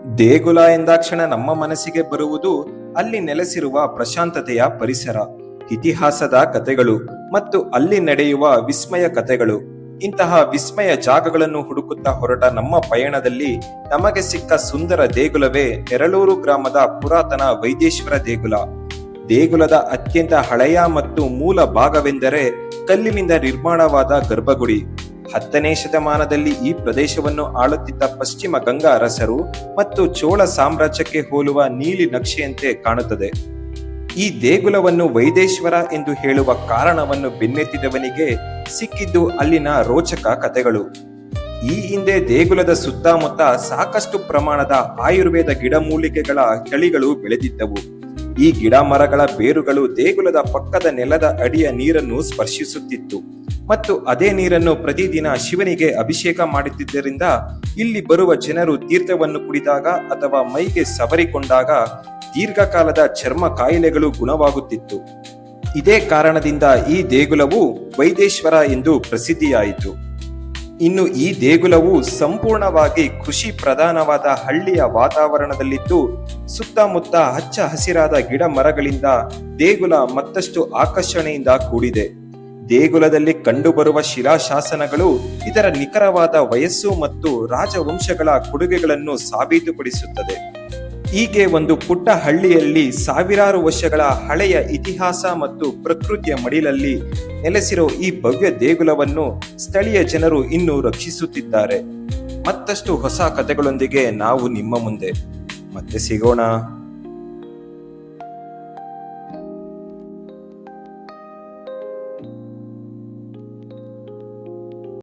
ದೇಗುಲ ಎಂದಾಕ್ಷಣ ನಮ್ಮ ಮನಸ್ಸಿಗೆ ಬರುವುದು ಅಲ್ಲಿ ನೆಲೆಸಿರುವ ಪ್ರಶಾಂತತೆಯ ಪರಿಸರ, ಇತಿಹಾಸದ ಕಥೆಗಳು ಮತ್ತು ಅಲ್ಲಿ ನಡೆಯುವ ವಿಸ್ಮಯ ಕಥೆಗಳು. ಇಂತಹ ವಿಸ್ಮಯ ಜಾಗಗಳನ್ನು ಹುಡುಕುತ್ತಾ ಹೊರಟ ನಮ್ಮ ಪಯಣದಲ್ಲಿ ನಮಗೆ ಸಿಕ್ಕ ಸುಂದರ ದೇಗುಲವೇ ನೆರಳೂರು ಗ್ರಾಮದ ಪುರಾತನ ವೈದೇಶ್ವರ ದೇಗುಲ. ದೇಗುಲದ ಅತ್ಯಂತ ಹಳೆಯ ಮತ್ತು ಮೂಲ ಭಾಗವೆಂದರೆ ಕಲ್ಲಿನಿಂದ ನಿರ್ಮಾಣವಾದ ಗರ್ಭಗುಡಿ. 10ನೇ ಶತಮಾನದಲ್ಲಿ ಈ ಪ್ರದೇಶವನ್ನು ಆಳುತ್ತಿದ್ದ ಪಶ್ಚಿಮ ಗಂಗಾ ಅರಸರು ಮತ್ತು ಚೋಳ ಸಾಮ್ರಾಜ್ಯಕ್ಕೆ ಹೋಲುವ ನೀಲಿ ನಕ್ಷೆಯಂತೆ ಕಾಣುತ್ತದೆ. ಈ ದೇಗುಲವನ್ನು ವೈದೇಶ್ವರ ಎಂದು ಹೇಳುವ ಕಾರಣವನ್ನು ಬೆನ್ನೆತ್ತಿದವನಿಗೆ ಸಿಕ್ಕಿದ್ದು ಅಲ್ಲಿನ ರೋಚಕ ಕಥೆಗಳು. ಈ ಹಿಂದೆ ದೇಗುಲದ ಸುತ್ತಮುತ್ತ ಸಾಕಷ್ಟು ಪ್ರಮಾಣದ ಆಯುರ್ವೇದ ಗಿಡಮೂಲಿಕೆಗಳ ತಳಿಗಳು ಬೆಳೆದಿದ್ದವು. ಈ ಗಿಡ ಮರಗಳ ಬೇರುಗಳು ದೇಗುಲದ ಪಕ್ಕದ ನೆಲದ ಅಡಿಯ ನೀರನ್ನು ಸ್ಪರ್ಶಿಸುತ್ತಿತ್ತು ಮತ್ತು ಅದೇ ನೀರನ್ನು ಪ್ರತಿದಿನ ಶಿವನಿಗೆ ಅಭಿಷೇಕ ಮಾಡುತ್ತಿದ್ದರಿಂದ ಇಲ್ಲಿ ಬರುವ ಜನರು ತೀರ್ಥವನ್ನು ಕುಡಿದಾಗ ಅಥವಾ ಮೈಗೆ ಸವರಿಕೊಂಡಾಗ ದೀರ್ಘಕಾಲದ ಚರ್ಮ ಕಾಯಿಲೆಗಳು ಗುಣವಾಗುತ್ತಿತ್ತು. ಇದೇ ಕಾರಣದಿಂದ ಈ ದೇಗುಲವು ವೈದೇಶ್ವರ ಎಂದು ಪ್ರಸಿದ್ಧಿಯಾಯಿತು. ಇನ್ನು ಈ ದೇಗುಲವು ಸಂಪೂರ್ಣವಾಗಿ ಕೃಷಿ ಪ್ರಧಾನವಾದ ಹಳ್ಳಿಯ ವಾತಾವರಣದಲ್ಲಿದ್ದು ಸುತ್ತಮುತ್ತ ಹಚ್ಚ ಹಸಿರಾದ ಗಿಡ ಮರಗಳಿಂದ ದೇಗುಲ ಮತ್ತಷ್ಟು ಆಕರ್ಷಣೆಯಿಂದ ಕೂಡಿದೆ. ದೇಗುಲದಲ್ಲಿ ಕಂಡುಬರುವ ಶಿಲಾಶಾಸನಗಳು ಇದರ ನಿಖರವಾದ ವಯಸ್ಸು ಮತ್ತು ರಾಜವಂಶಗಳ ಕೊಡುಗೆಗಳನ್ನು ಸಾಬೀತುಪಡಿಸುತ್ತದೆ. ಹೀಗೆ ಒಂದು ಪುಟ್ಟ ಹಳ್ಳಿಯಲ್ಲಿ ಸಾವಿರಾರು ವರ್ಷಗಳ ಹಳೆಯ ಇತಿಹಾಸ ಮತ್ತು ಪ್ರಕೃತಿಯ ಮಡಿಲಲ್ಲಿ ನೆಲೆಸಿರೋ ಈ ಭವ್ಯ ದೇಗುಲವನ್ನು ಸ್ಥಳೀಯ ಜನರು ಇನ್ನೂ ರಕ್ಷಿಸುತ್ತಿದ್ದಾರೆ. ಮತ್ತಷ್ಟು ಹೊಸ ಕಥೆಗಳೊಂದಿಗೆ ನಾವು ನಿಮ್ಮ ಮುಂದೆ ಮತ್ತೆ ಸಿಗೋಣ.